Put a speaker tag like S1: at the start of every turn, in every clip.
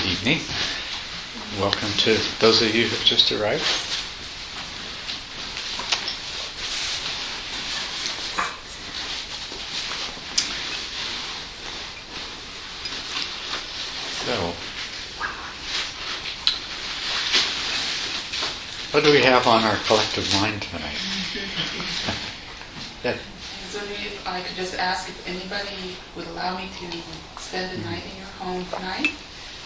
S1: evening. Welcome to those of you who have just arrived. So, what do we have on our collective mind tonight?
S2: I was wondering if I could just ask if anybody would allow me to spend a night in your home tonight.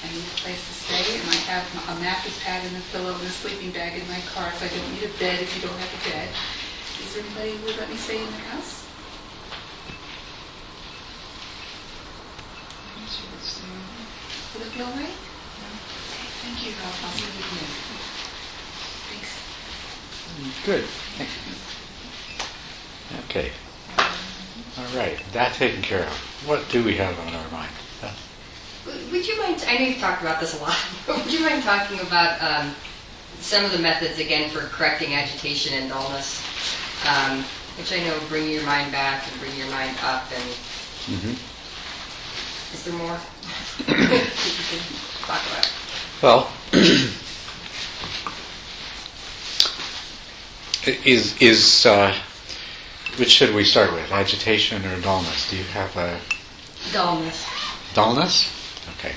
S2: I need a place to stay, and I have a mattress pad and a pillow and a sleeping bag in my car, so I don't need a bed if you don't have a bed. Is there anybody who would let me stay in their house? Would it be all right? Okay, thank you. I'll see you again. Thanks.
S1: Good. Thank you. Okay. All right. That taken care of. What do we have on our mind?
S3: Would you mind, I know you've talked about this a lot, but would you mind talking about some of the methods, again, for correcting agitation and dullness, which I know bring your mind back and bring your mind up, and is there more that you can talk about?
S1: Well, which should we start with, agitation or dullness? Do you have a...
S3: Dullness.
S1: Dullness? Okay.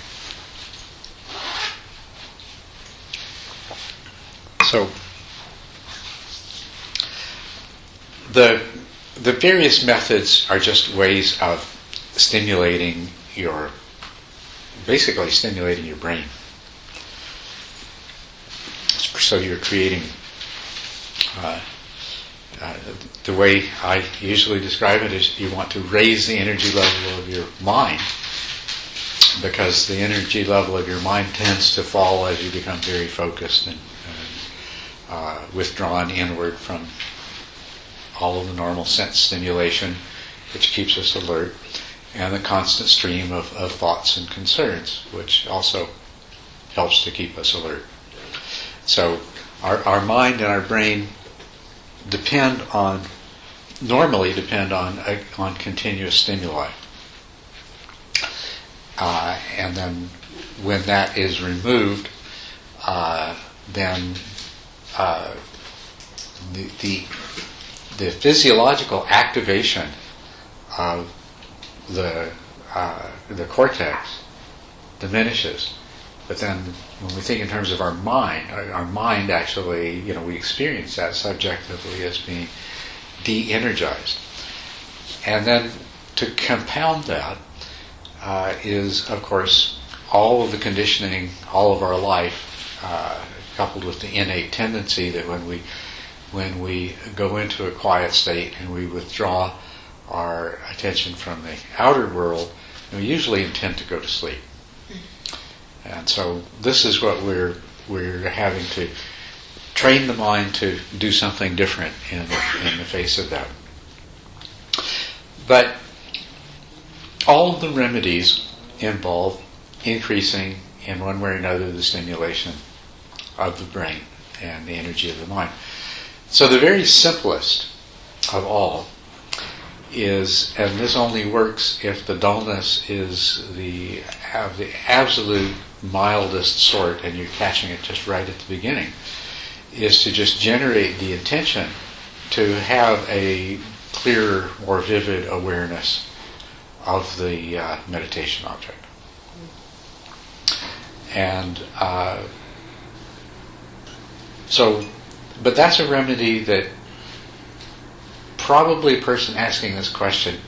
S1: So, the various methods are just ways of basically stimulating your brain. So you're creating, the way I usually describe it is you want to raise the energy level of your mind, because the energy level of your mind tends to fall as you become very focused and withdrawn inward from all of the normal sense stimulation, which keeps us alert, and the constant stream of thoughts and concerns, which also helps to keep us alert. So our mind and our brain normally depend on continuous stimuli. And then when that is removed, then the physiological activation of the cortex diminishes. But then when we think in terms of our mind actually, we experience that subjectively as being de-energized. And then to compound that, is, of course, all of the conditioning, all of our life, coupled with the innate tendency that when we go into a quiet state and we withdraw our attention from the outer world, we usually intend to go to sleep. And so this is what we're having to train the mind to do something different in the face of that. But all of the remedies involve increasing, in one way or another, the stimulation of the brain and the energy of the mind. So the very simplest of all is, and this only works if the dullness is the absolute mildest sort and you're catching it just right at the beginning, is to just generate the intention to have a clearer, more vivid awareness of the meditation object. And but that's a remedy that probably a person asking this question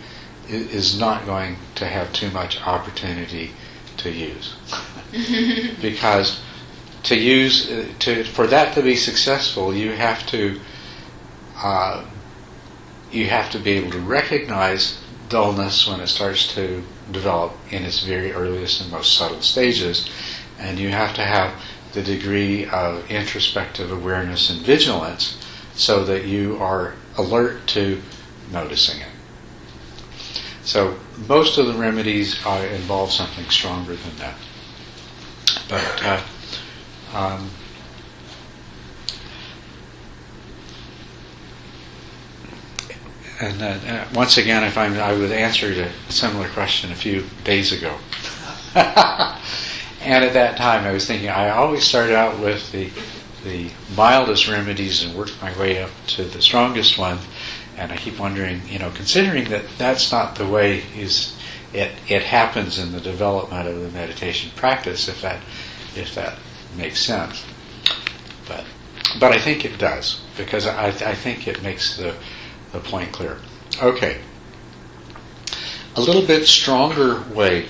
S1: is not going to have too much opportunity to use. Because for that to be successful, you have to be able to recognize dullness when it starts to develop in its very earliest and most subtle stages, and you have to have the degree of introspective awareness and vigilance so that you are alert to noticing it. So most of the remedies involve something stronger than that. But once again, I would answer a similar question a few days ago. And at that time, I was thinking, I always start out with the mildest remedies and work my way up to the strongest one. And I keep wondering, considering that that's not the way it happens in the development of the meditation practice, if that makes sense. But I think it does, because I think it makes the point clear. Okay. A little bit stronger way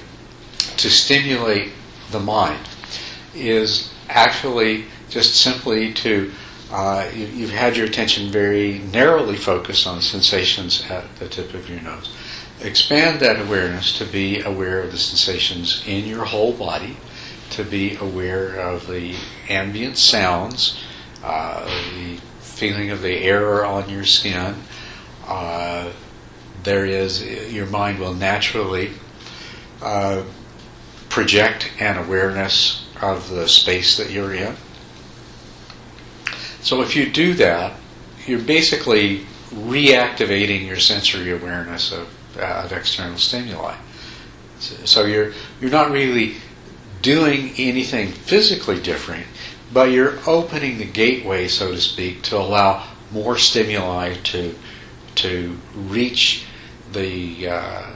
S1: to stimulate the mind is actually just simply to, you've had your attention very narrowly focused on sensations at the tip of your nose. Expand that awareness to be aware of the sensations in your whole body, to be aware of the ambient sounds, the feeling of the air on your skin. Your mind will naturally project an awareness of the space that you're in. So if you do that, you're basically reactivating your sensory awareness of external stimuli. So you're not really doing anything physically different, but you're opening the gateway, so to speak, to allow more stimuli to reach that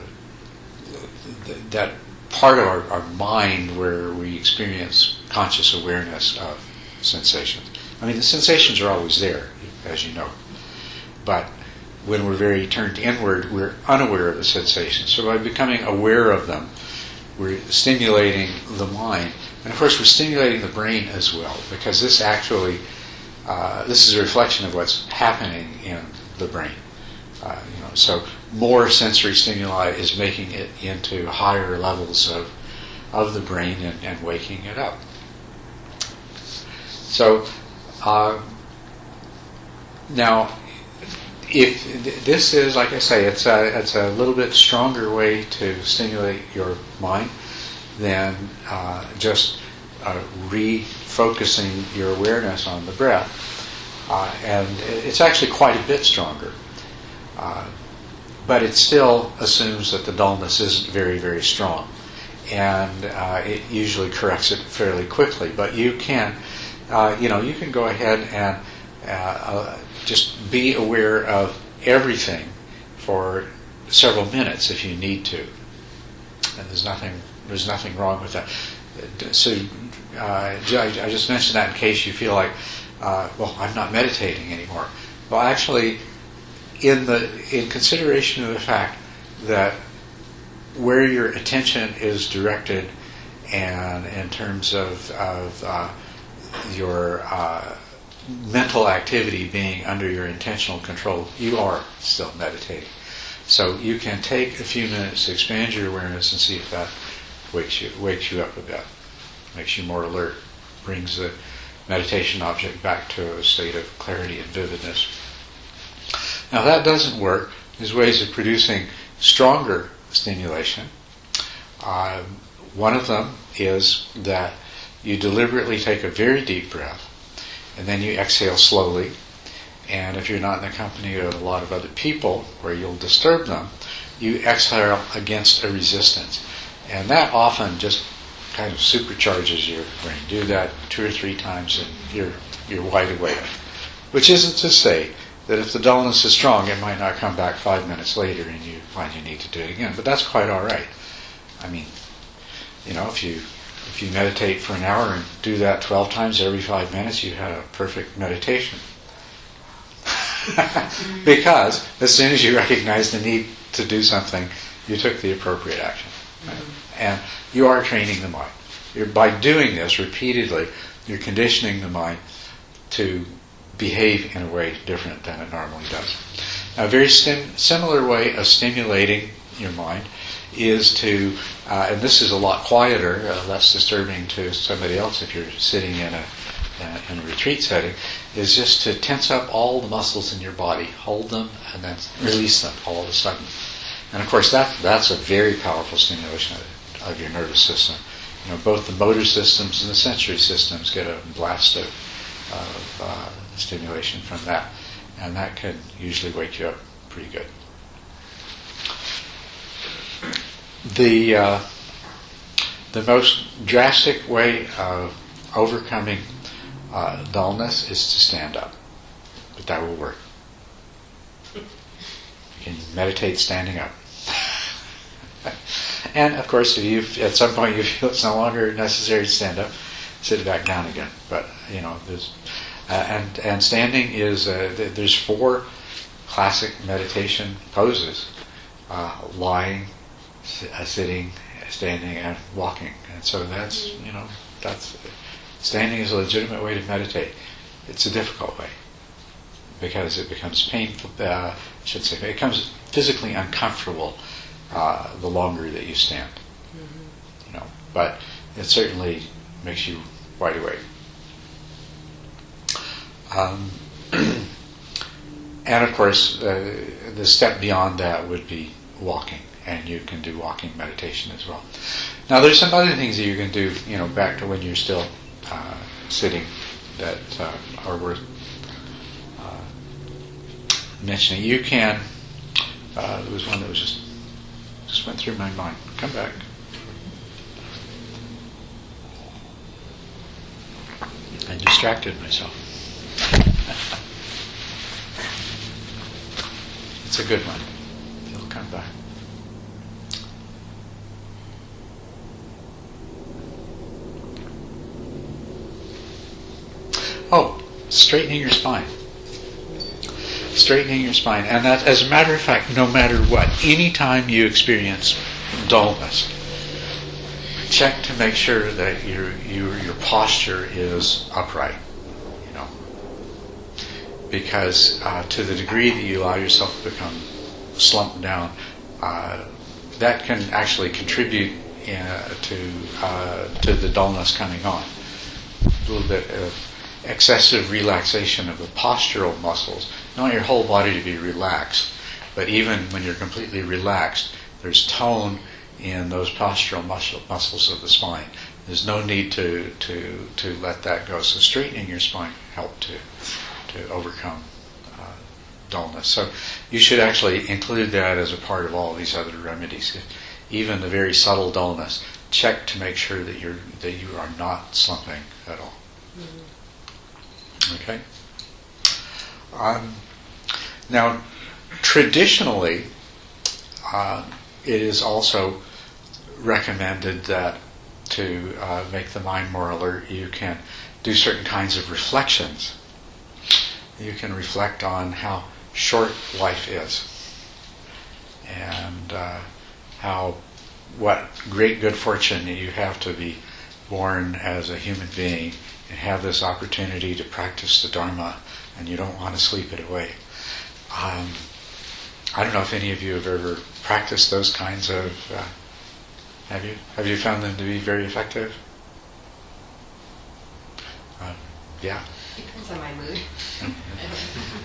S1: part of our mind where we experience conscious awareness of sensations. I mean, the sensations are always there, as you know, but when we're very turned inward, we're unaware of the sensations. So by becoming aware of them, we're stimulating the mind. And of course, we're stimulating the brain as well, because this is a reflection of what's happening in the brain. So more sensory stimuli is making it into higher levels of the brain and waking it up. So now, if this is, like I say, it's a little bit stronger way to stimulate your mind than just refocusing your awareness on the breath, and it's actually quite a bit stronger. But it still assumes that the dullness isn't very, very strong, and it usually corrects it fairly quickly. But you can, you can go ahead and just be aware of everything for several minutes if you need to, and there's nothing wrong with that. So I just mentioned that in case you feel like, I'm not meditating anymore. Well, actually, in consideration of the fact that where your attention is directed, and in terms of your mental activity being under your intentional control, you are still meditating. So you can take a few minutes to expand your awareness and see if that wakes you up a bit, makes you more alert, brings the meditation object back to a state of clarity and vividness. Now, if that doesn't work, there's ways of producing stronger stimulation. One of them is that you deliberately take a very deep breath, and then you exhale slowly. And if you're not in the company of a lot of other people where you'll disturb them, you exhale against a resistance. And that often just kind of supercharges your brain. Do that 2 or 3 times and you're wide awake. Which isn't to say that if the dullness is strong, it might not come back 5 minutes later and you find you need to do it again. But that's quite all right. I mean, if you meditate for an hour and do that 12 times every 5 minutes, you had a perfect meditation. Because as soon as you recognize the need to do something, you took the appropriate action. Right? And you are training the mind. By doing this repeatedly, you're conditioning the mind to behave in a way different than it normally does. Now, a very similar way of stimulating your mind is to, and this is a lot quieter, less disturbing to somebody else if you're sitting in a retreat setting, is just to tense up all the muscles in your body, hold them, and then release them all of a sudden. And of course, that's a very powerful stimulation of your nervous system. Both the motor systems and the sensory systems get a blast of stimulation from that, and that can usually wake you up pretty good. The most drastic way of overcoming dullness is to stand up, but that will work. You can meditate standing up. And of course, if you at some point you feel it's no longer necessary to stand up, sit back down again. But there's and standing is there's 4 classic meditation poses: lying, sitting, standing, and walking. And so that's standing is a legitimate way to meditate. It's a difficult way because it becomes painful. It becomes physically uncomfortable the longer that you stand. But it certainly makes you wide awake. And of course, the step beyond that would be walking, and you can do walking meditation as well. Now, there's some other things that you can do, back to when you're still sitting, that are worth mentioning. You can. There was one that was just went through my mind. Come back. I distracted myself. It's a good one. It'll come back. Oh, straightening your spine. Straightening your spine. And that, as a matter of fact, no matter what, anytime you experience dullness, check to make sure that your posture is upright. Because to the degree that you allow yourself to become slumped down, that can actually contribute to the dullness coming on. A little bit of excessive relaxation of the postural muscles. You want your whole body to be relaxed, but even when you're completely relaxed, there's tone in those postural muscles of the spine. There's no need to let that go. So straightening your spine help to overcome dullness. So you should actually include that as a part of all these other remedies. Even the very subtle dullness, check to make sure that you are not slumping at all. Okay. Now, traditionally, it is also recommended that to make the mind more alert, you can do certain kinds of reflections. You can reflect on how short life is, and what great good fortune you have to be born as a human being and have this opportunity to practice the Dharma, and you don't want to sleep it away. I don't know if any of you have ever practiced those kinds of. Have you? Have you found them to be very effective? Yeah.
S3: Depends on my mood.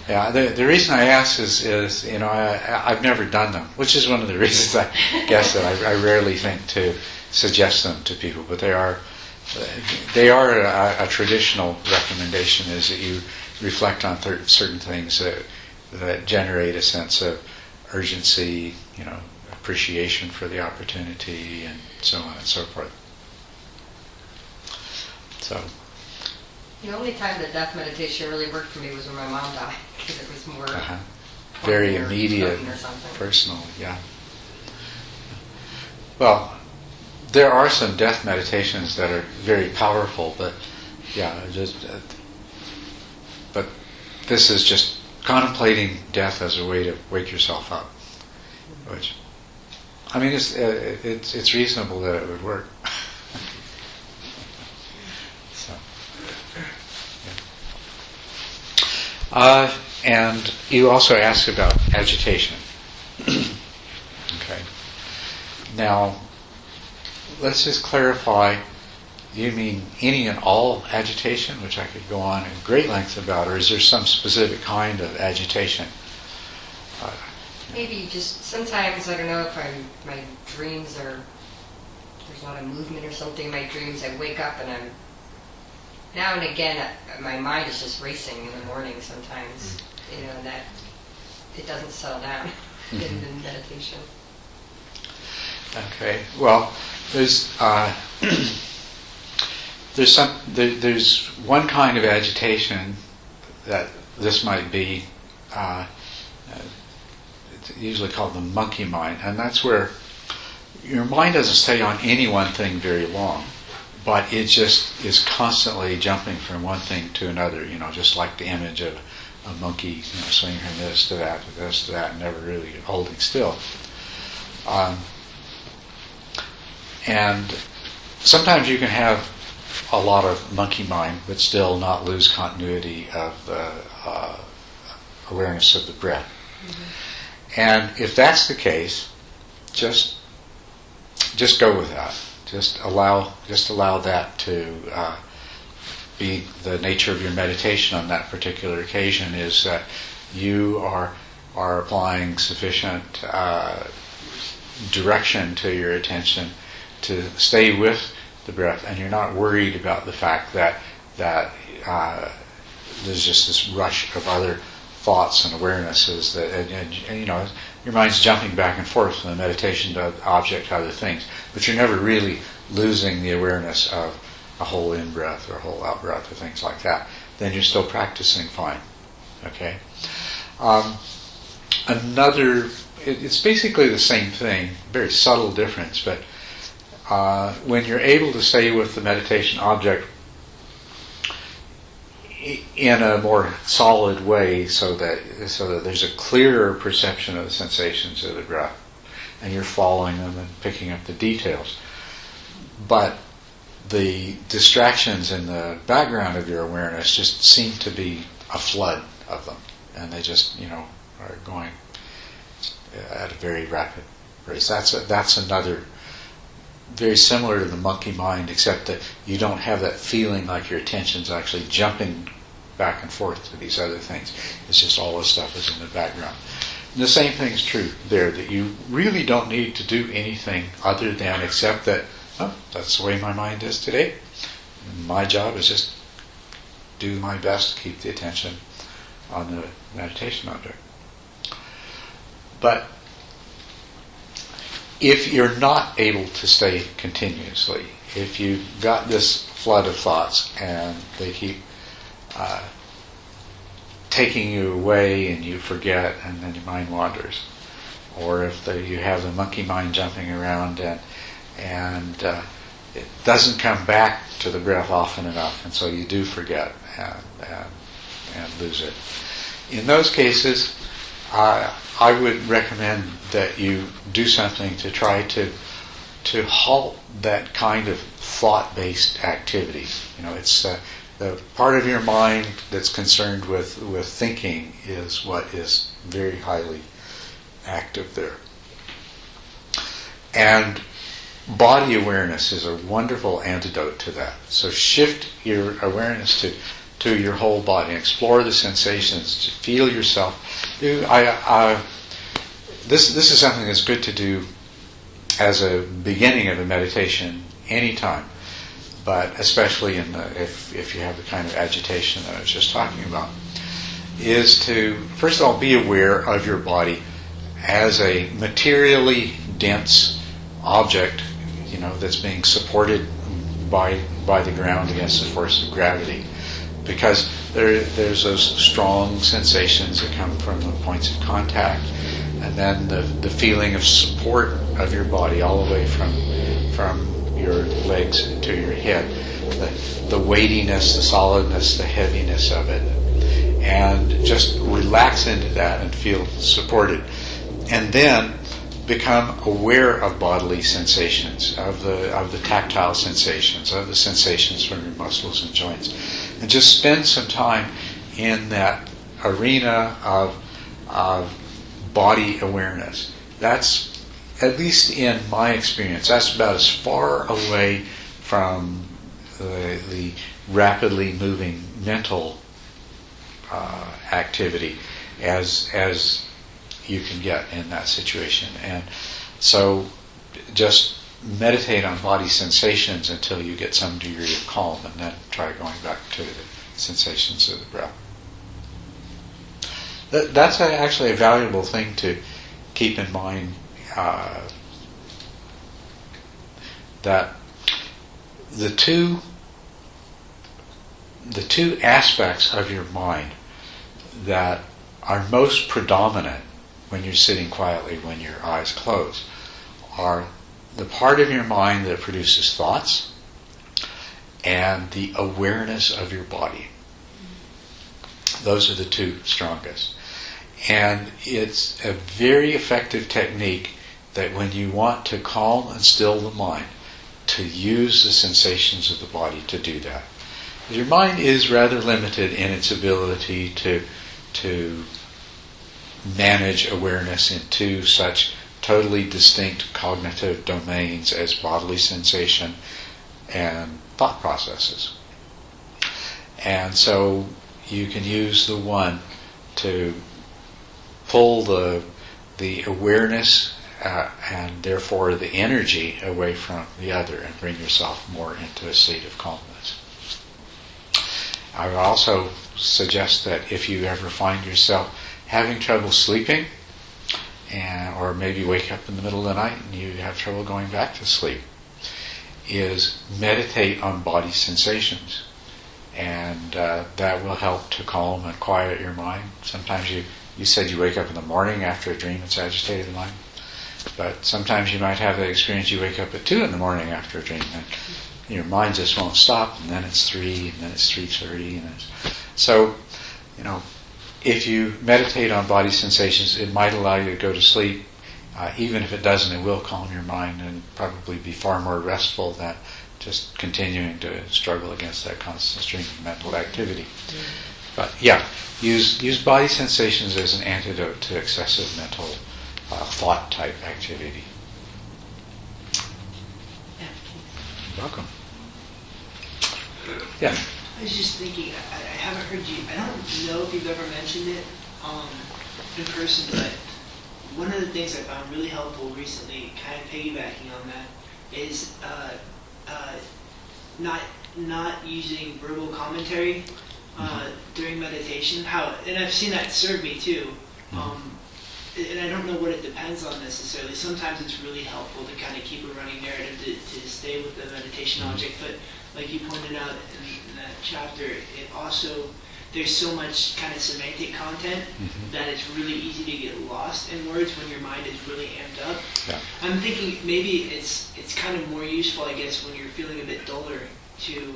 S1: Yeah, the reason I ask is I've never done them, which is one of the reasons I guess that I rarely think to suggest them to people. But they are a traditional recommendation, is that you reflect on certain things that generate a sense of urgency, appreciation for the opportunity, and so on and so forth. So.
S3: The only time that death meditation really worked for me was when my mom died, because it was more
S1: very immediate, personal. Yeah. Well, there are some death meditations that are very powerful, but but this is just contemplating death as a way to wake yourself up. Which, I mean, it's reasonable that it would work. And you also asked about agitation. Okay. Now, let's just clarify. You mean any and all agitation, which I could go on in great length about, or is there some specific kind of agitation?
S3: Maybe just sometimes, I don't know if my dreams are, there's a lot of movement or something in my dreams. I wake up and I'm, now and again, my mind is just racing in the morning sometimes, and that it doesn't settle down in meditation.
S1: Okay. Well, there's there's one kind of agitation that this might be. It's usually called the monkey mind, and that's where your mind doesn't stay on any one thing very long, but it just is constantly jumping from one thing to another. Just like the image of a monkey, swinging from this to that to this to that, and never really holding still. And sometimes you can have a lot of monkey mind, but still not lose continuity of the awareness of the breath. Mm-hmm. And if that's the case, just go with that. Just allow that to be the nature of your meditation on that particular occasion. Is that you are applying sufficient direction to your attention to stay with the breath, and you're not worried about the fact that there's just this rush of other thoughts and awarenesses that and your mind's jumping back and forth from the meditation to object to other things, but you're never really losing the awareness of a whole in-breath or a whole out-breath or things like that. Then you're still practicing fine. Okay? It's basically the same thing, very subtle difference, but when you're able to stay with the meditation object in a more solid way, so that there's a clearer perception of the sensations of the breath, and you're following them and picking up the details. But the distractions in the background of your awareness just seem to be a flood of them, and they just are going at a very rapid rate. That's another very similar to the monkey mind, except that you don't have that feeling like your attention's actually jumping back and forth to these other things. It's just all this stuff is in the background. And the same thing is true there, that you really don't need to do anything other than accept that, that's the way my mind is today. My job is just do my best to keep the attention on the meditation object. But if you're not able to stay continuously, if you've got this flood of thoughts and they keep taking you away and you forget and then your mind wanders, or if you have the monkey mind jumping around and it doesn't come back to the breath often enough, and so you do forget and lose it. In those cases, I would recommend that you do something to try to halt that kind of thought-based activity. It's the part of your mind that's concerned with thinking is what is very highly active there. And body awareness is a wonderful antidote to that. So shift your awareness to your whole body. Explore the sensations. Feel yourself. This is something that's good to do as a beginning of a meditation anytime, but especially if you have the kind of agitation that I was just talking about, is to first of all be aware of your body as a materially dense object, that's being supported by the ground against the force of gravity. Because there's those strong sensations that come from the points of contact, and then the feeling of support of your body all the way from your legs to your head, the weightiness, the solidness, the heaviness of it, and just relax into that and feel supported, and then become aware of bodily sensations, of the tactile sensations, of the sensations from your muscles and joints. And just spend some time in that arena of body awareness. That's, at least in my experience, that's about as far away from the rapidly moving mental activity as you can get in that situation. And so just meditate on body sensations until you get some degree of calm, and then try going back to the sensations of the breath. That's actually a valuable thing to keep in mind, that the two aspects of your mind that are most predominant when you're sitting quietly, when your eyes close, are the part of your mind that produces thoughts and the awareness of your body. Those are the two strongest. And it's a very effective technique that when you want to calm and still the mind, to use the sensations of the body to do that. Your mind is rather limited in its ability to manage awareness in two such totally distinct cognitive domains as bodily sensation and thought processes. And so you can use the one to pull the awareness and therefore the energy away from the other and bring yourself more into a state of calmness. I would also suggest that if you ever find yourself having trouble sleeping, or maybe wake up in the middle of the night and you have trouble going back to sleep, is meditate on body sensations. And that will help to calm and quiet your mind. Sometimes you said you wake up in the morning after a dream that's agitated the mind. But sometimes you might have that experience, you wake up at 2 in the morning after a dream, and your mind just won't stop, and then it's 3, and then it's 3:30. So, if you meditate on body sensations, it might allow you to go to sleep. Even if it doesn't, it will calm your mind and probably be far more restful than just continuing to struggle against that constant stream of mental activity. But yeah, use body sensations as an antidote to excessive mental thought type activity. You're welcome. Yeah.
S4: I was just thinking, I haven't heard you, I don't know if you've ever mentioned it in person, but one of the things I found really helpful recently, kind of piggybacking on that, is not using verbal commentary during meditation. And I've seen that serve me too. And I don't know what it depends on necessarily. Sometimes it's really helpful to kind of keep a running narrative to stay with the meditation object, but like you pointed out in that chapter, it also, there's so much kind of semantic content that it's really easy to get lost in words when your mind is really amped up.
S1: Yeah.
S4: I'm thinking maybe it's kind of more useful, I guess, when you're feeling a bit duller to,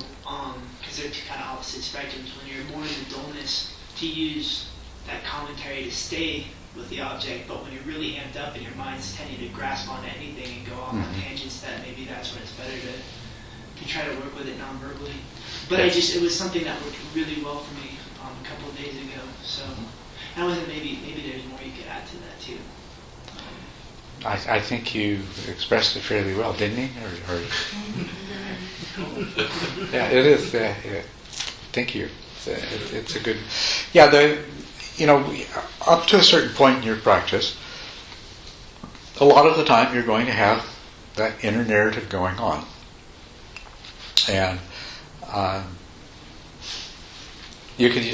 S4: because they're two kind of opposite spectrums, when you're more in the dullness, to use that commentary to stay with the object, but when you're really amped up and your mind's tending to grasp onto anything and go off on tangents, that maybe that's when it's better to try to work with it non-verbally. But it was something that worked really well for me a couple of days ago. So, and I wasn't maybe there's more you could add to that too.
S1: I think you expressed it fairly well, didn't you? Or yeah, it is. Yeah. Thank you. It's a good. Yeah, up to a certain point in your practice, a lot of the time you're going to have that inner narrative going on, and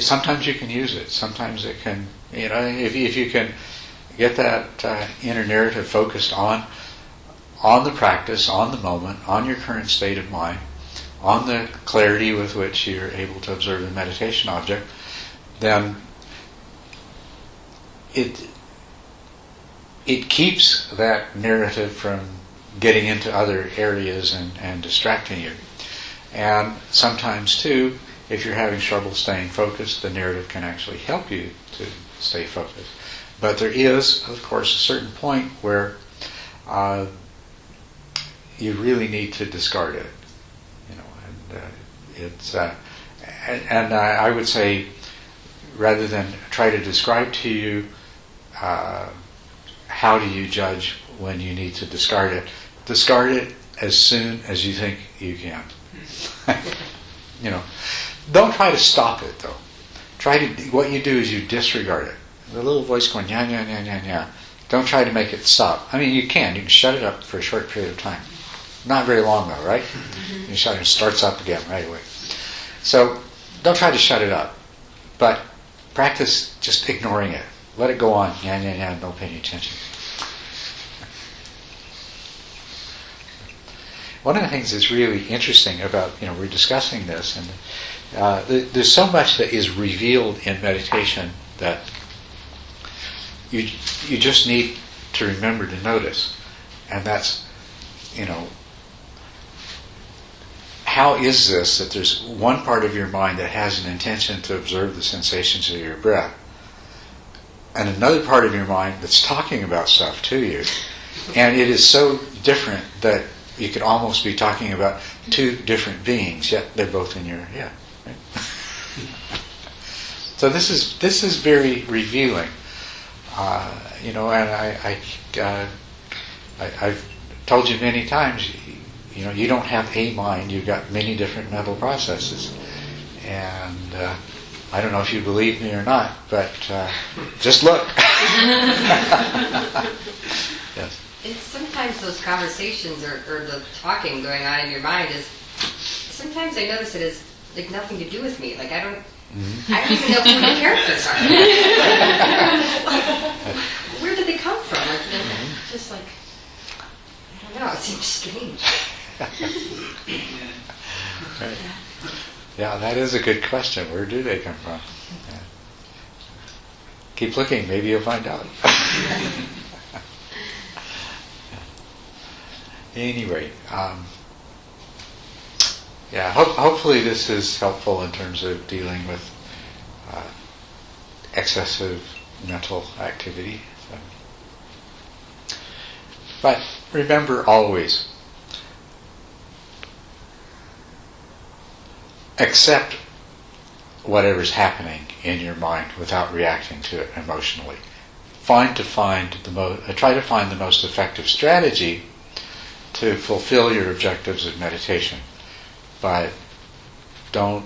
S1: sometimes you can use it. Sometimes it can. If you can get that inner narrative focused on the practice, on the moment, on your current state of mind, on the clarity with which you're able to observe the meditation object, then it keeps that narrative from getting into other areas and distracting you. And sometimes too, if you're having trouble staying focused, the narrative can actually help you to stay focused. But there is, of course, a certain point where you really need to discard it. And I would say, rather than try to describe to you how do you judge when you need to discard it as soon as you think you can. Don't try to stop it though. What you do is you disregard it. The little voice going, yeah, yeah, yeah, yeah, yeah. Don't try to make it stop. I mean, you can shut it up for a short period of time. Not very long though, right? You shut it, starts up again right away. So don't try to shut it up, but practice just ignoring it. Let it go on. Yeah, yeah, yeah. Don't pay any attention. one of the things that's really interesting about, we're discussing this, and there's so much that is revealed in meditation that you just need to remember to notice. And that's, how is this that there's one part of your mind that has an intention to observe the sensations of your breath, and another part of your mind that's talking about stuff to you, and it is so different that you could almost be talking about two different beings, yet they're both in your head. Right? So this is very revealing, and I've told you many times, you don't have a mind, you've got many different mental processes. And I don't know if you believe me or not, but just look. Yes.
S3: It's sometimes those conversations or the talking going on in your mind is, sometimes I notice it has like nothing to do with me. Like I don't even know who the characters are. Where did they come from? Like, just like, I don't know, it seems strange.
S1: Right. Yeah, that is a good question. Where do they come from? Yeah. Keep looking, maybe you'll find out. Anyway, hopefully this is helpful in terms of dealing with excessive mental activity. So. But remember always, accept whatever's happening in your mind without reacting to it emotionally. Try to find the most effective strategy to fulfill your objectives of meditation, but don't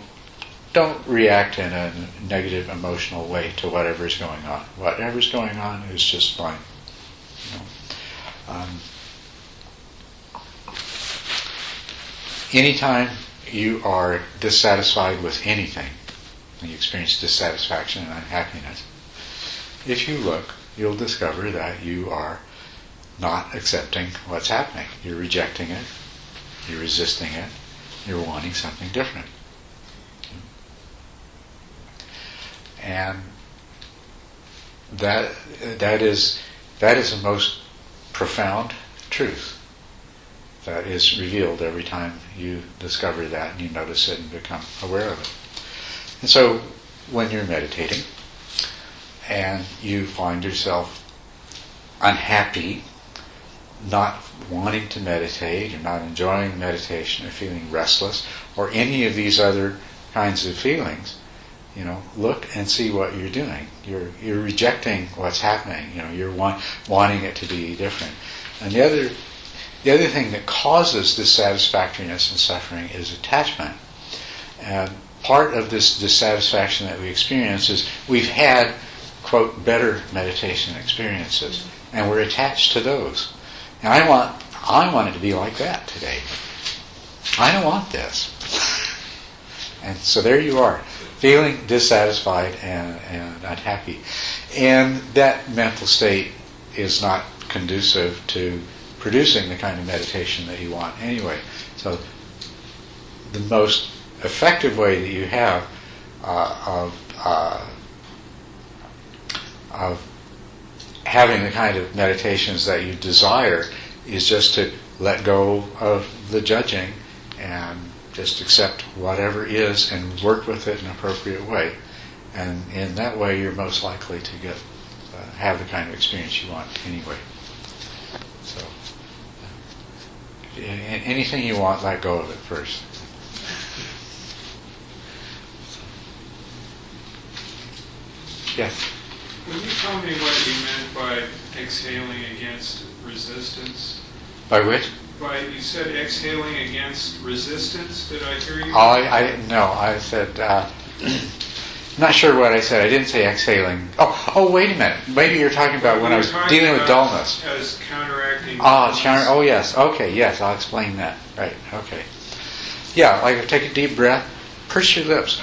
S1: react in a negative emotional way to whatever's going on. Whatever's going on is just fine. Anytime you are dissatisfied with anything, and you experience dissatisfaction and unhappiness, if you look, you'll discover that you are not accepting what's happening. You're rejecting it, you're resisting it, you're wanting something different. And that is a most profound truth that is revealed every time you discover that and you notice it and become aware of it. And so when you're meditating and you find yourself unhappy, not wanting to meditate, you're not enjoying meditation, or feeling restless, or any of these other kinds of feelings, look and see what you're doing. You're rejecting what's happening. You're wanting it to be different. And the other thing that causes dissatisfactoriness and suffering is attachment. And part of this dissatisfaction that we experience is we've had, quote, better meditation experiences, and we're attached to those. And I want it to be like that today. I don't want this. And so there you are, feeling dissatisfied and unhappy. And that mental state is not conducive to producing the kind of meditation that you want anyway. So the most effective way that you have of having the kind of meditations that you desire is just to let go of the judging and just accept whatever is and work with it in an appropriate way. And in that way you're most likely to have the kind of experience you want anyway. So anything you want, let go of it first. Yes?
S5: Will you tell me what you meant by exhaling against resistance?
S1: By which?
S5: You said exhaling against resistance. Did I hear you?
S1: I said, not sure what I said. I didn't say exhaling. Oh, wait a minute. Maybe you're talking about when I was dealing with dullness.
S5: As counteracting.
S1: Oh, yes. Okay, yes, I'll explain that. Right, okay. Yeah, like take a deep breath, purse your lips.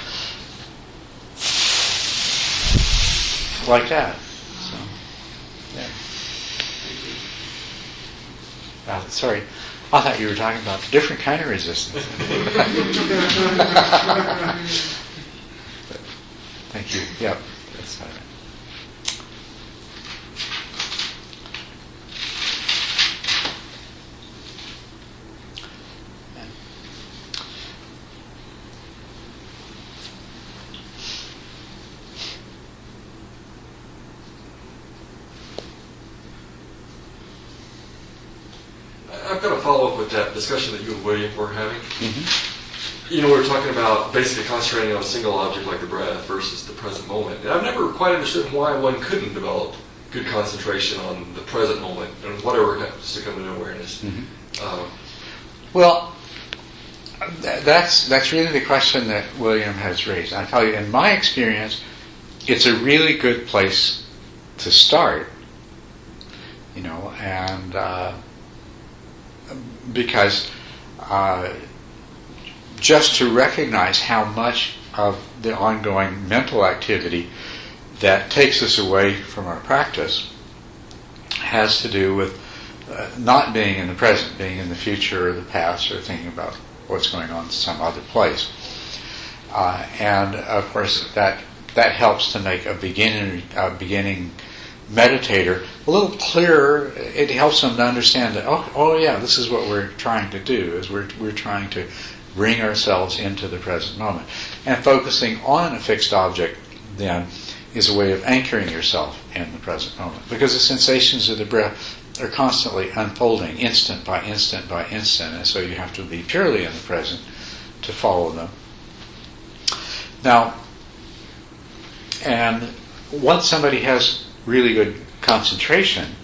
S1: Like that. So, yeah. Sorry. I thought you were talking about a different kind of resistance. Thank you. Yep. That's fine.
S6: I've got to follow up with that discussion that you and William were having.
S1: Mm-hmm.
S6: You know, we were talking about basically concentrating on a single object like the breath versus the present moment. And I've never quite understood why one couldn't develop good concentration on the present moment and whatever happens to come into awareness.
S1: Mm-hmm. Well, that's really the question that William has raised. I tell you, in my experience, it's a really good place to start. You know, and because just to recognize how much of the ongoing mental activity that takes us away from our practice has to do with not being in the present, being in the future or the past, or thinking about what's going on in some other place. And of course, that helps to make a beginning meditator a little clearer. It helps them to understand that, oh yeah, this is what we're trying to do, is we're trying to bring ourselves into the present moment. And focusing on a fixed object then is a way of anchoring yourself in the present moment, because the sensations of the breath are constantly unfolding, instant by instant by instant, and so you have to be purely in the present to follow them. Now, and once somebody has really good concentration,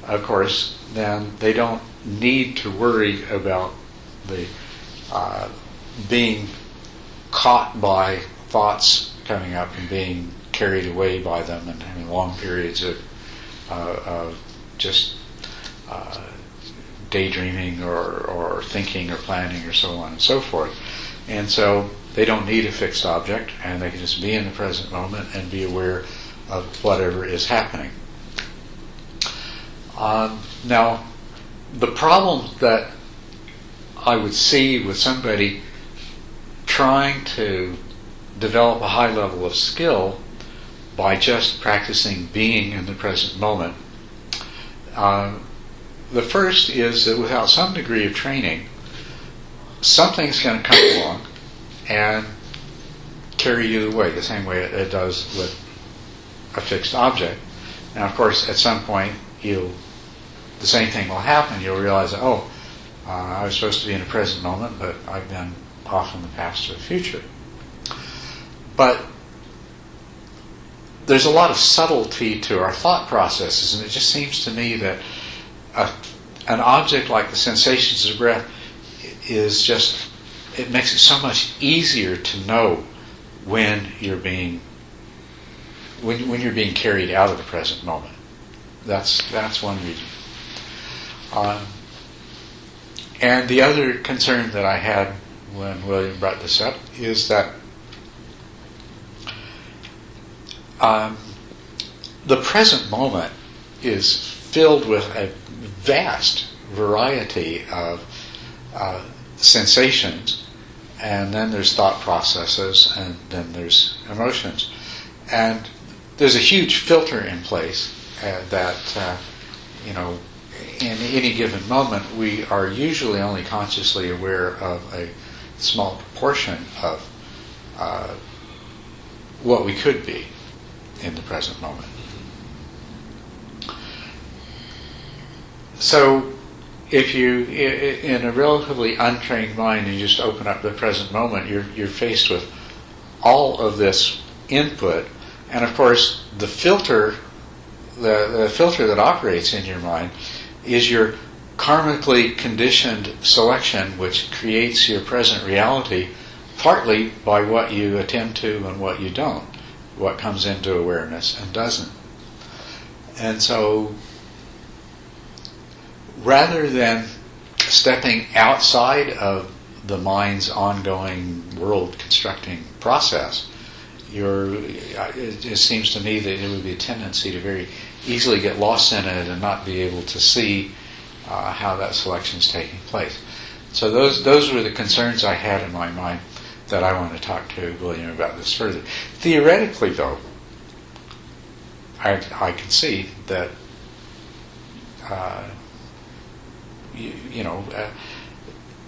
S1: of course, then they don't need to worry about the being caught by thoughts coming up and being carried away by them and having long periods of just daydreaming or thinking or planning or so on and so forth. And so they don't need a fixed object, and they can just be in the present moment and be aware of whatever is happening. Now, the problem that I would see with somebody trying to develop a high level of skill by just practicing being in the present moment, the first is that without some degree of training, something's going to come along and carry you away the same way it does with a fixed object. Now, of course, at some point, the same thing will happen. You'll realize, I was supposed to be in the present moment, but I've been off in the past or the future. But there's a lot of subtlety to our thought processes, and it just seems to me that an object like the sensations of breath it makes it so much easier to know when you're being carried out of the present moment. That's one reason. And the other concern that I had when William brought this up is that the present moment is filled with a vast variety of sensations, and then there's thought processes, and then there's emotions. And there's a huge filter in place that, in any given moment, we are usually only consciously aware of a small proportion of what we could be in the present moment. So if you, in a relatively untrained mind, you just open up the present moment, you're faced with all of this input, and of course the filter that operates in your mind is your karmically conditioned selection, which creates your present reality partly by what you attend to and what you don't, what comes into awareness and doesn't. And so rather than stepping outside of the mind's ongoing world constructing process, it seems to me that it would be a tendency to very easily get lost in it and not be able to see how that selection is taking place. So those were the concerns I had in my mind that I want to talk to William about this further. Theoretically, though, I can see that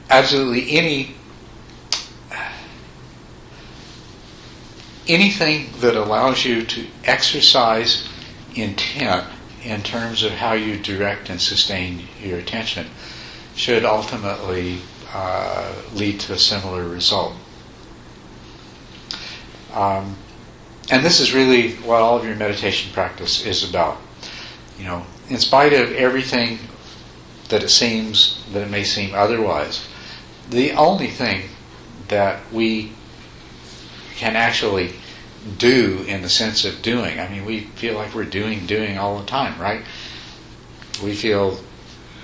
S1: absolutely anything that allows you to exercise intent in terms of how you direct and sustain your attention should ultimately lead to a similar result. And this is really what all of your meditation practice is about. In spite of everything that it may seem otherwise, the only thing that we can actually do in the sense of doing, we feel like we're doing all the time, right? We feel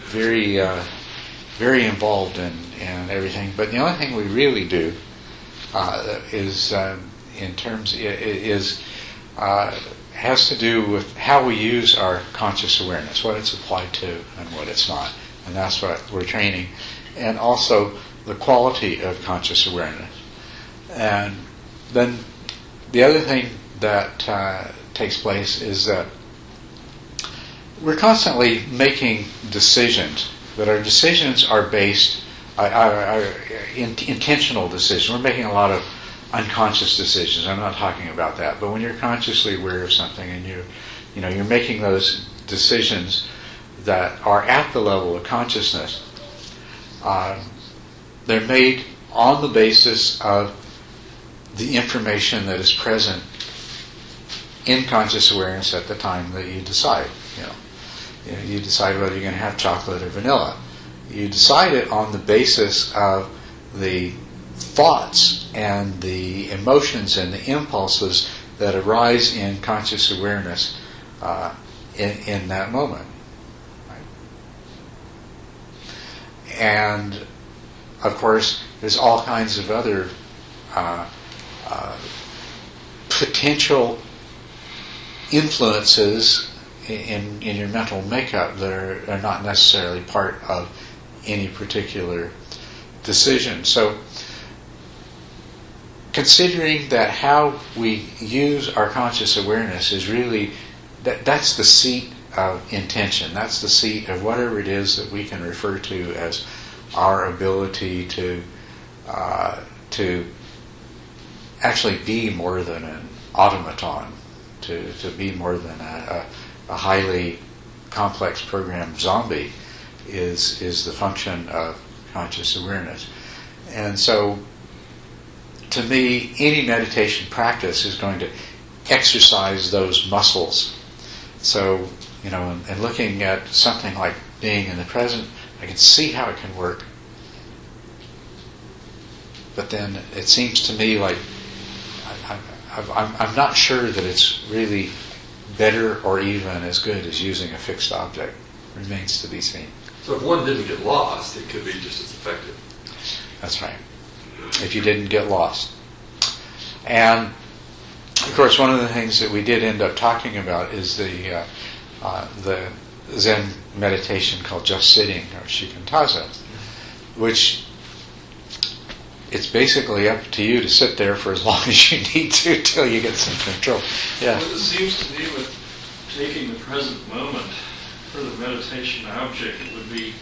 S1: very very involved in everything, but the only thing we really do has to do with how we use our conscious awareness, what it's applied to and what it's not. And that's what we're training. And also the quality of conscious awareness. And then the other thing that takes place is that we're constantly making decisions, but our decisions are based, intentional decisions. We're making a lot of unconscious decisions. I'm not talking about that, but when you're consciously aware of something and you're making those decisions that are at the level of consciousness, they're made on the basis of the information that is present in conscious awareness at the time that you decide. You decide whether you're going to have chocolate or vanilla. You decide it on the basis of the thoughts and the emotions and the impulses that arise in conscious awareness in that moment. Right? And of course, there's all kinds of other potential influences in your mental makeup that are not necessarily part of any particular decision. So considering that how we use our conscious awareness is really, that's the seat of intention. That's the seat of whatever it is that we can refer to as our ability to actually be more than an automaton, to be more than a highly complex programmed zombie is the function of conscious awareness. And so, to me, any meditation practice is going to exercise those muscles. So, and looking at something like being in the present, I can see how it can work. But then it seems to me like I'm not sure that it's really better or even as good as using a fixed object. Remains to be seen.
S6: So if one didn't get lost, it could be just as effective.
S1: That's right. If you didn't get lost. And of course, one of the things that we did end up talking about is the Zen meditation called just sitting, or shikantaza, which it's basically up to you to sit there for as long as you need to till you get some control. Yeah.
S5: Well, it seems to me with taking the present moment for the meditation object, it would be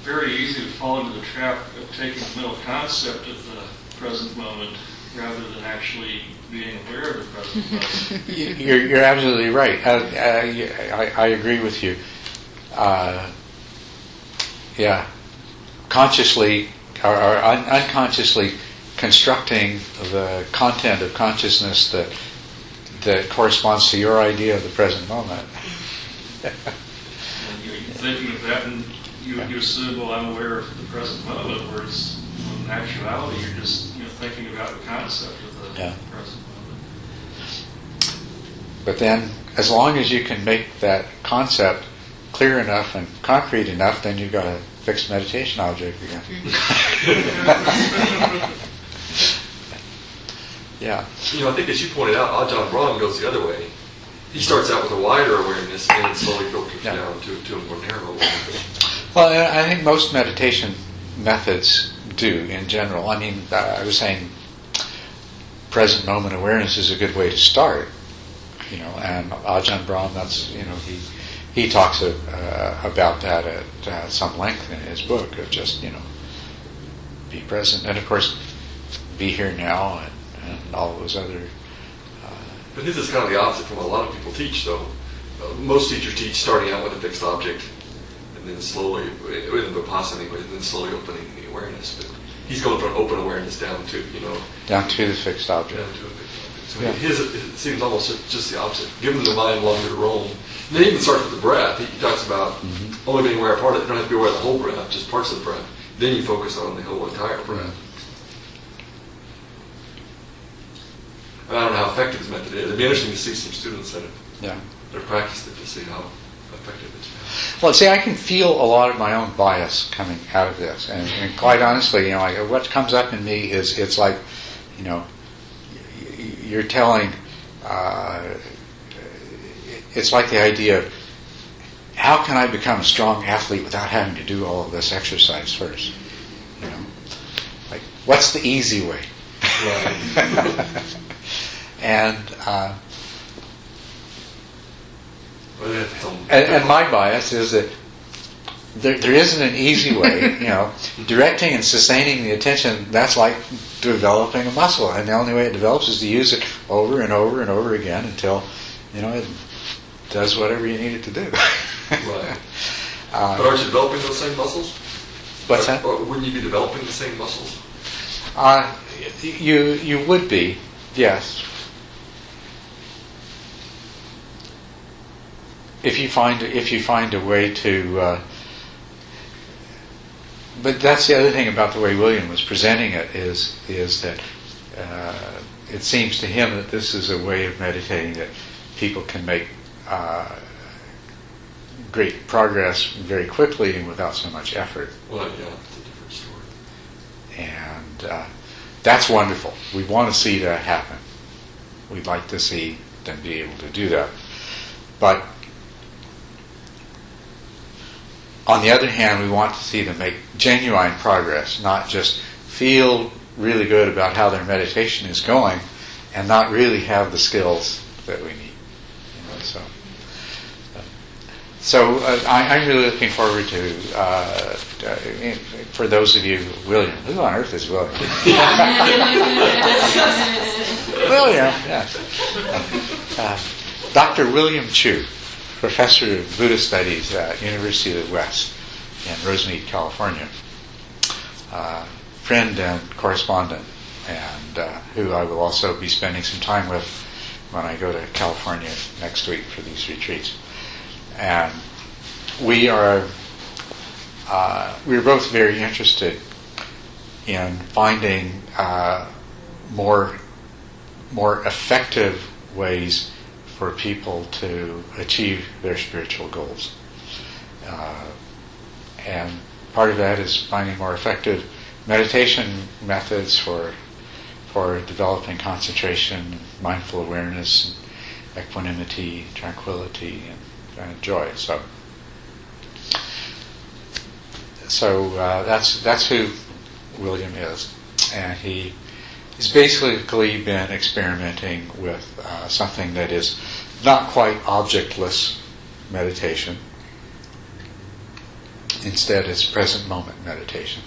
S5: very easy to fall into the trap of taking the mental concept of the present moment rather than actually being aware of the present moment.
S1: You're absolutely right. I agree with you. Consciously or unconsciously constructing the content of consciousness that corresponds to your idea of the present moment.
S5: And you're thinking of that, and you assume, well, I'm aware of the present moment, whereas in actuality, you're just thinking about the concept of the present moment.
S1: But then, as long as you can make that concept clear enough and concrete enough, then you've got a fixed meditation object again. Yeah.
S6: I think as you pointed out, Ajahn Brahm goes the other way. He starts out with a wider awareness and then slowly filters down to a more narrow awareness.
S1: Well, I think most meditation methods do in general. I mean, I was saying present moment awareness is a good way to start, and Ajahn Brahm, that's, he talks about that at some length in his book of just, be present. And of course, be here now and all those other...
S6: But his is kind of the opposite from what a lot of people teach, though. Most teachers teach starting out with a fixed object and then slowly, with the Vipassana anyway, and then slowly opening the awareness. But he's going from open awareness down to,
S1: Down to the fixed object.
S6: Down to a fixed object. So
S1: Yeah.
S6: his it seems almost just the opposite. Giving the mind longer to roam. And then he even starts with the breath. He talks about only being aware of part of it. You don't have to be aware of the whole breath, just parts of the breath. Then you focus on the whole entire breath. I don't know how effective his method is. It'd be interesting to see some students that have practiced it to see how effective it's been.
S1: Well, see, I can feel a lot of my own bias coming out of this, and quite honestly, what comes up in me is it's like, you're telling. It's like the idea of how can I become a strong athlete without having to do all of this exercise first? Like what's the easy way?
S6: Right.
S1: And
S6: Well,
S1: and my bias is that there isn't an easy way. Directing and sustaining the attention, that's like developing a muscle, and the only way it develops is to use it over and over and over again until it does whatever you need it to do.
S6: Right. But aren't you developing those same muscles?
S1: What's that?
S6: Or wouldn't you be developing the same muscles?
S1: You would be, yes. If you find a way to, but that's the other thing about the way William was presenting it is that it seems to him that this is a way of meditating that people can make great progress very quickly and without so much effort.
S6: Well, yeah, it's a different story.
S1: And that's wonderful. We want to see that happen. We'd like to see them be able to do that. But on the other hand, we want to see them make genuine progress, not just feel really good about how their meditation is going and not really have the skills that we need. So I'm really looking forward to, for those of you, William, who on earth is William? William, yes. Dr. William Chu, professor of Buddhist Studies at University of the West in Rosemead, California. Friend and correspondent, and who I will also be spending some time with when I go to California next week for these retreats. And we're both very interested in finding more effective ways for people to achieve their spiritual goals. And part of that is finding more effective meditation methods for developing concentration, mindful awareness, and equanimity, tranquility, and joy. So that's who William is, and he's basically been experimenting with something that is not quite objectless meditation. Instead, it's present moment meditation.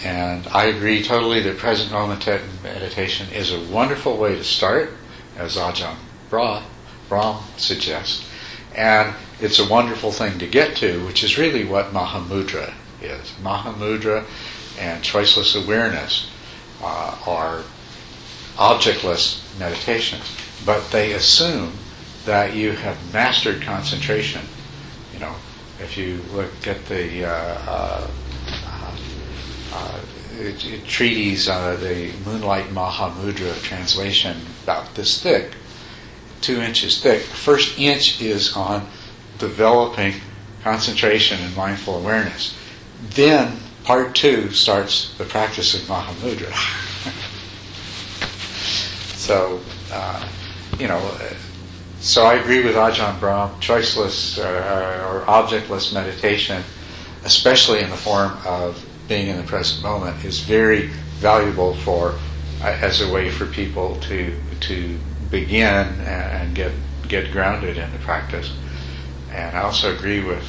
S1: And I agree totally that present moment meditation is a wonderful way to start, as Ajahn Brahm suggests. And it's a wonderful thing to get to, which is really what Mahamudra is. Mahamudra and choiceless awareness are objectless meditations, but they assume that you have mastered concentration. If you look at the treatise, the Moonlight Mahamudra translation, about this thick, 2 inches thick. The first inch is on developing concentration and mindful awareness. Then part 2 starts the practice of Mahamudra. So I agree with Ajahn Brahm. Choiceless or objectless meditation especially in the form of being in the present moment, is very valuable for as a way for people to begin and get grounded in the practice. And I also agree with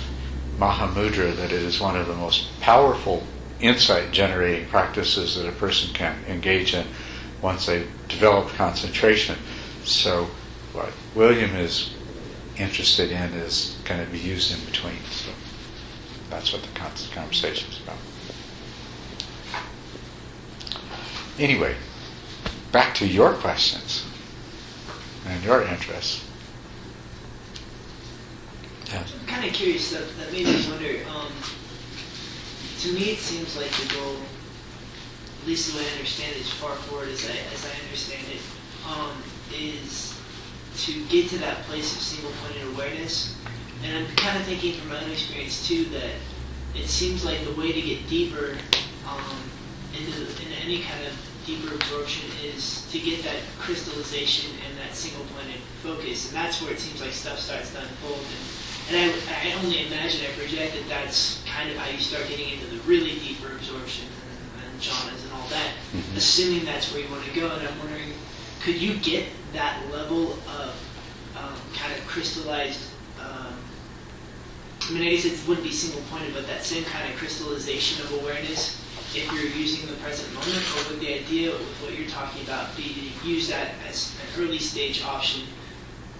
S1: Mahamudra that it is one of the most powerful insight-generating practices that a person can engage in once they've developed concentration. So what William is interested in is going to be used in between. So that's what the conversation is about. Anyway, back to your questions and your interests. Yeah.
S4: I'm kind of curious. That made me wonder. To me, it seems like the goal, at least the way I understand it, as far forward as I understand it, is to get to that place of single-pointed awareness. And I'm kind of thinking from my own experience too that it seems like the way to get deeper into any kind of deeper absorption is to get that crystallization and that single-pointed focus, and that's where it seems like stuff starts to unfold. And I only imagine, I project that that's kind of how you start getting into the really deeper absorption and jhanas and all that, assuming that's where you want to go. And I'm wondering, could you get that level of kind of crystallized, I mean, I guess it wouldn't be single-pointed, but that same kind of crystallization of awareness if you're using the present moment, or would the idea with what you're talking about be to use that as an early stage option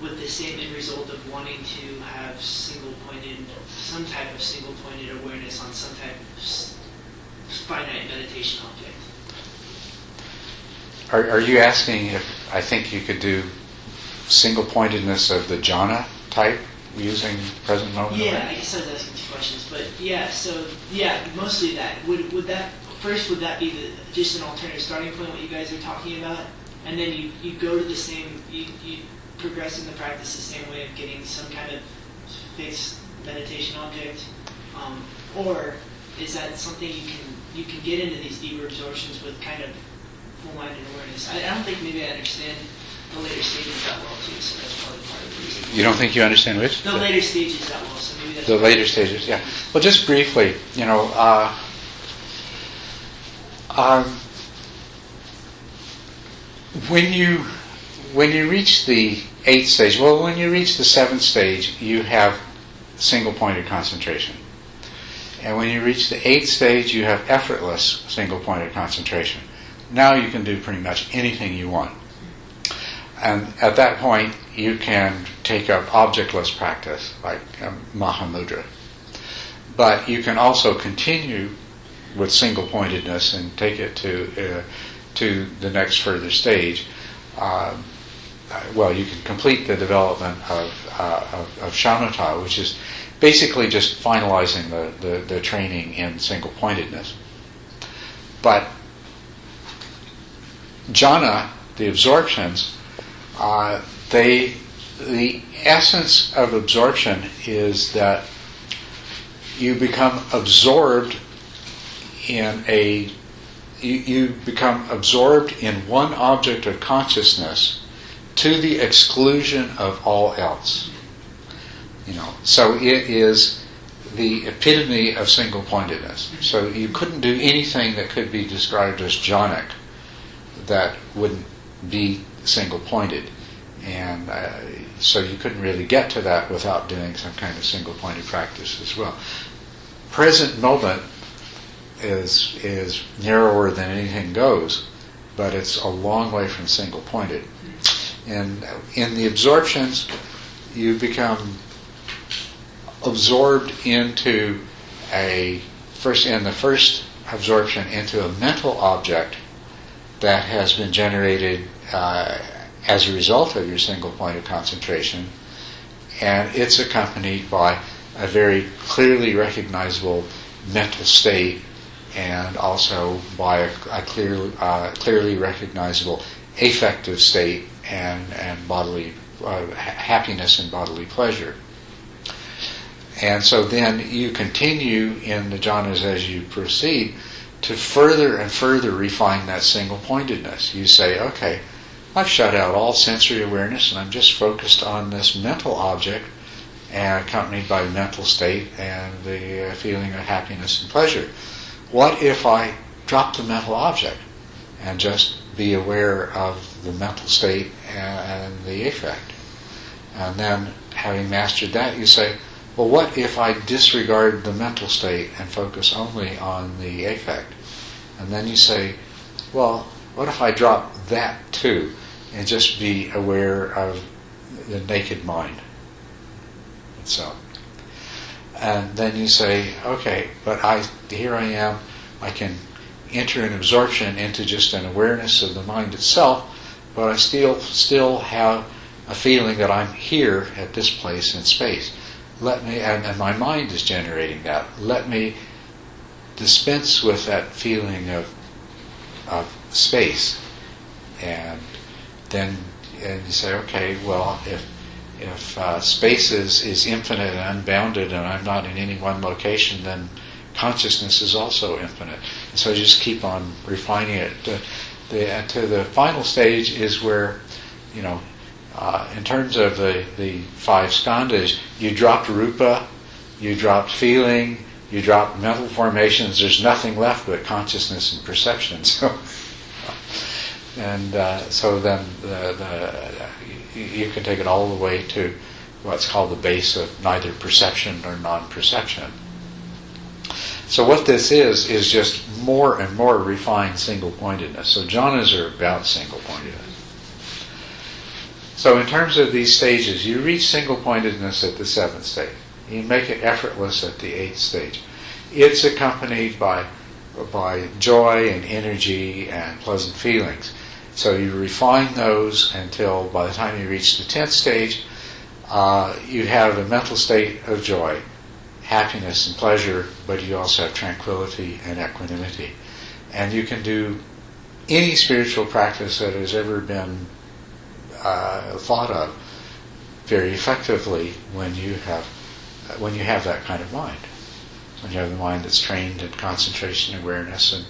S4: with the same end result of wanting to have some type of single-pointed awareness on some type of finite meditation object?
S1: Are you asking if I think you could do single-pointedness of the jhana type using present moment?
S4: Yeah, I guess I was asking two questions, but yeah, so yeah, mostly that. Would that be just an alternative starting point, what you guys are talking about? And then you go to the same, you progress in the practice the same way of getting some kind of fixed meditation object? Or is that something you can get into these deeper absorptions with kind of full-minded awareness? I don't think maybe I understand the later stages that well too, so that's probably part of the reason.
S1: You don't think you understand which?
S4: The later stages that well, so maybe that's
S1: the later stages, yeah. Well, just briefly, when you reach the 8th stage, well, when you reach the 7th stage, you have single-pointed concentration. And when you reach the 8th stage, you have effortless single-pointed concentration. Now you can do pretty much anything you want. And at that point, you can take up objectless practice, like Mahamudra. But you can also continue with single-pointedness and take it to the next further stage. Well, you can complete the development of shamatha, which is basically just finalizing the training in single-pointedness. But jhana, the absorptions, the essence of absorption is that you become absorbed you become absorbed in one object of consciousness to the exclusion of all else. So it is the epitome of single-pointedness. So you couldn't do anything that could be described as jhanic that wouldn't be single-pointed. And so you couldn't really get to that without doing some kind of single-pointed practice as well. Present moment is narrower than anything goes, but it's a long way from single-pointed. And in the absorptions, you become absorbed into in the first absorption into a mental object that has been generated as a result of your single-pointed concentration, and it's accompanied by a very clearly recognizable mental state, and also by a clearly recognizable affective state and bodily happiness and bodily pleasure. And so then you continue in the jhanas as you proceed to further and further refine that single-pointedness. You say, okay, I've shut out all sensory awareness and I'm just focused on this mental object and accompanied by the mental state and the feeling of happiness and pleasure. What if I drop the mental object and just be aware of the mental state and the affect? And then, having mastered that, you say, well, what if I disregard the mental state and focus only on the affect? And then you say, well, what if I drop that too and just be aware of the naked mind itself? And then you say, okay, but here I am, I can enter an absorption into just an awareness of the mind itself, but I still have a feeling that I'm here at this place in space. Let me, and my mind is generating that. Let me dispense with that feeling of space, and then you say, okay, well, if space is infinite and unbounded, and I'm not in any one location, then consciousness is also infinite. And so you just keep on refining it. To the final stage is where, in terms of the five skandhas, you dropped rupa, you dropped feeling, you dropped mental formations. There's nothing left but consciousness and perception. So then you can take it all the way to what's called the base of neither perception nor non-perception. So what this is just more and more refined single-pointedness. So jhanas are about single-pointedness. So in terms of these stages, you reach single-pointedness at the 7th stage. You make it effortless at the 8th stage. It's accompanied by joy and energy and pleasant feelings. So you refine those until by the time you reach the 10th stage, you have a mental state of joy, happiness and pleasure, but you also have tranquility and equanimity. And you can do any spiritual practice that has ever been thought of very effectively when you have that kind of mind. When you have the mind that's trained in concentration and awareness and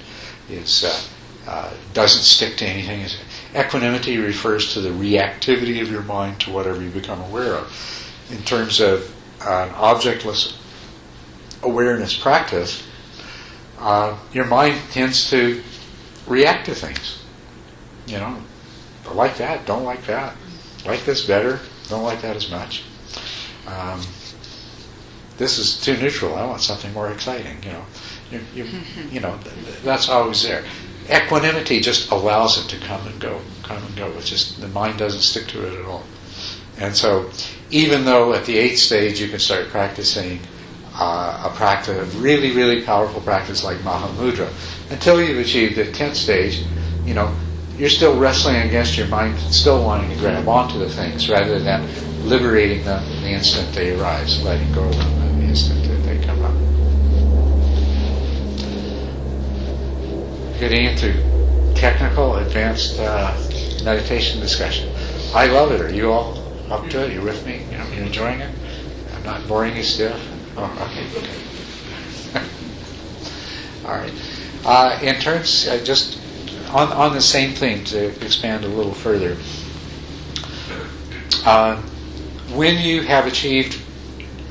S1: doesn't stick to anything. Equanimity refers to the reactivity of your mind to whatever you become aware of. In terms of an objectless awareness practice, your mind tends to react to things. I like that, don't like that. Like this better, don't like that as much. This is too neutral, I want something more exciting. That's always there. Equanimity just allows it to come and go. It's just the mind doesn't stick to it at all. And so, even though at the 8th stage you can start practicing a really, really powerful practice like Mahamudra, until you've achieved the 10th stage, you're still wrestling against your mind, still wanting to grab onto the things rather than liberating them the instant they arise, letting go of them the instant that they come up. Getting into technical, advanced meditation discussion. I love it. Are you all up to it? You're with me? You're enjoying it? I'm not boring you stiff? Oh, okay. All right. In terms, just on the same thing, to expand a little further, when you have achieved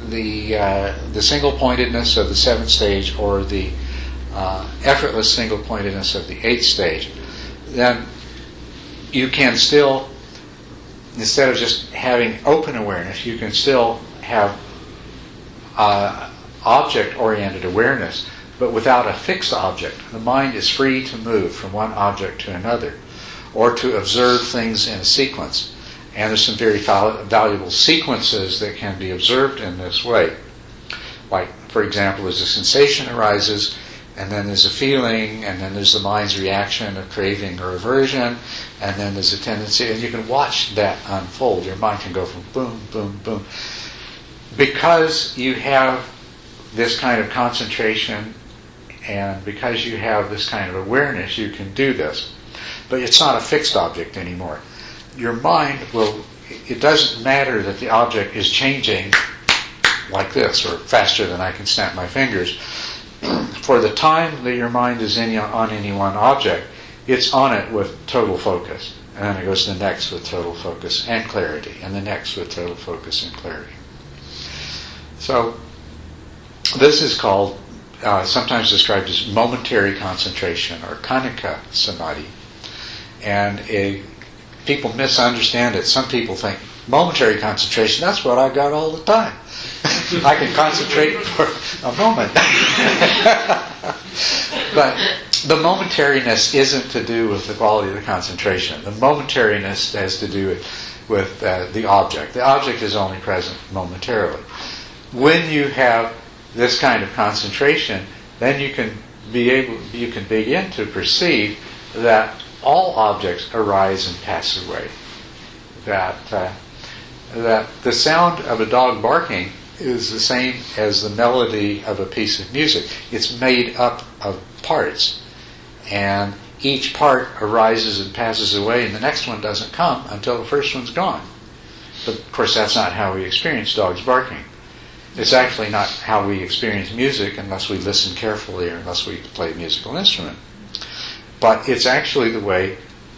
S1: the single-pointedness of the 7th stage or the effortless single-pointedness of the 8th stage, then you can still, instead of just having open awareness, you can still have object-oriented awareness, but without a fixed object. The mind is free to move from one object to another, or to observe things in a sequence. And there's some very valuable sequences that can be observed in this way. Like, for example, as a sensation arises, and then there's a feeling, and then there's the mind's reaction of craving or aversion, and then there's a tendency, and you can watch that unfold. Your mind can go from boom, boom, boom. Because you have this kind of concentration, and because you have this kind of awareness, you can do this. But it's not a fixed object anymore. Your mind it doesn't matter that the object is changing like this, or faster than I can snap my fingers. For the time that your mind is on any one object, it's on it with total focus. And then it goes to the next with total focus and clarity, and the next with total focus and clarity. So this is called, sometimes described as momentary concentration or kanika samadhi. And people misunderstand it. Some people think momentary concentration, that's what I got all the time. I can concentrate for a moment. But the momentariness isn't to do with the quality of the concentration. The momentariness has to do with the object. The object is only present momentarily. When you have this kind of concentration, then you can begin to perceive that all objects arise and pass away. That the sound of a dog barking is the same as the melody of a piece of music. It's made up of parts, and each part arises and passes away, and the next one doesn't come until the first one's gone. But of course, that's not how we experience dogs barking. It's actually not how we experience music unless we listen carefully or unless we play a musical instrument. But it's actually the way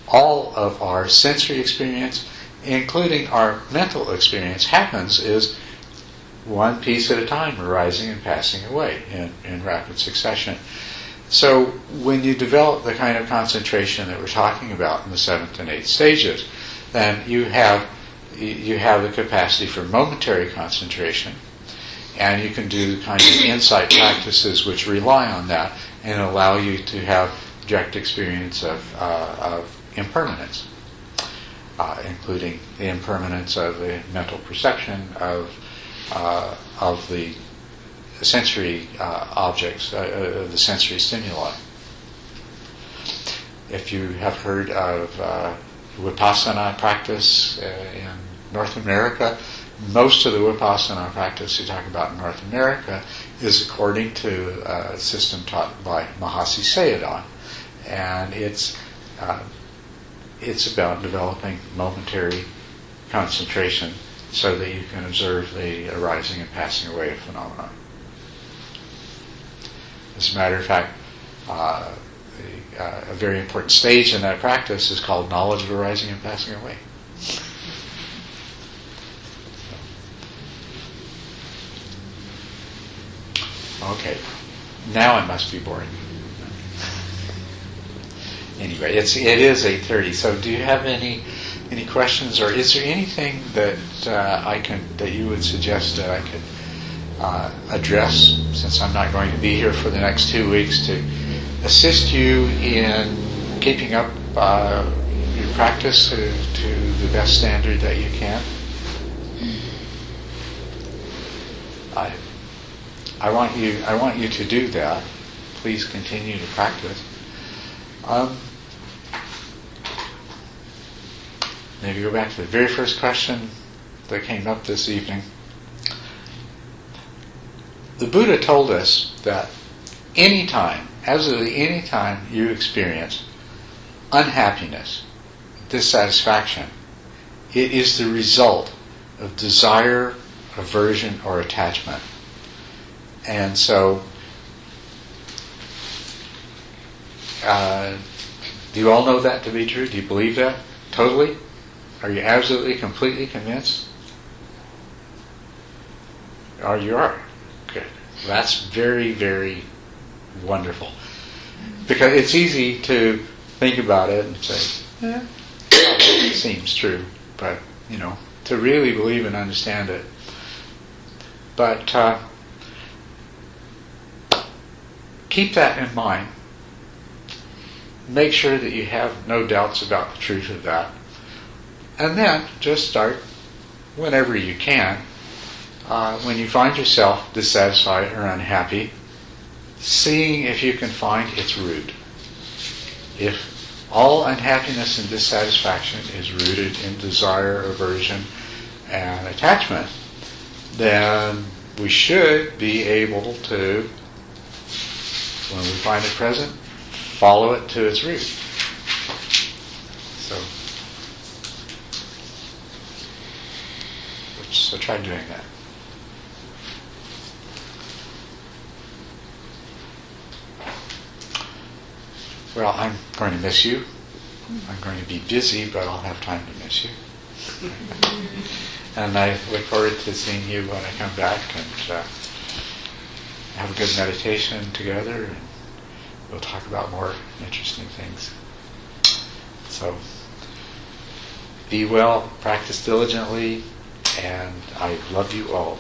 S1: all of our sensory experience, including our mental experience, happens, is one piece at a time arising and passing away in rapid succession. So when you develop the kind of concentration that we're talking about in the 7th and 8th stages, then you have the capacity for momentary concentration, and you can do the kinds of insight practices which rely on that and allow you to have direct experience of impermanence, including the impermanence of the mental perception of the sensory objects, the sensory stimuli. If you have heard of Vipassana practice in North America, most of the Vipassana practice you talk about in North America is according to a system taught by Mahasi Sayadaw, and it's about developing momentary concentration so that you can observe the arising and passing away of phenomena. As a matter of fact, a very important stage in that practice is called knowledge of arising and passing away. Okay, now it must be boring. Anyway, it is 8:30. So, do you have any questions, or is there anything that that you would suggest that I could address, since I'm not going to be here for the next 2 weeks, to assist you in keeping up your practice to the best standard that you can? I want you to do that. Please continue to practice. Maybe go back to the very first question that came up this evening. The Buddha told us that anytime, absolutely any time you experience unhappiness, dissatisfaction, it is the result of desire, aversion, or attachment. And so, do you all know that to be true? Do you believe that totally? Are you absolutely, completely convinced? Oh, you are. Good. That's very, very wonderful. Because it's easy to think about it and say, it seems true. But, to really believe and understand it. But keep that in mind. Make sure that you have no doubts about the truth of that. And then just start whenever you can. When you find yourself dissatisfied or unhappy, seeing if you can find its root. If all unhappiness and dissatisfaction is rooted in desire, aversion, and attachment, then we should be able to, when we find it present, follow it to its root. So try doing that. Well, I'm going to miss you. I'm going to be busy, but I'll have time to miss you. And I look forward to seeing you when I come back and have a good meditation together. And we'll talk about more interesting things. So, be well, practice diligently, and I love you all.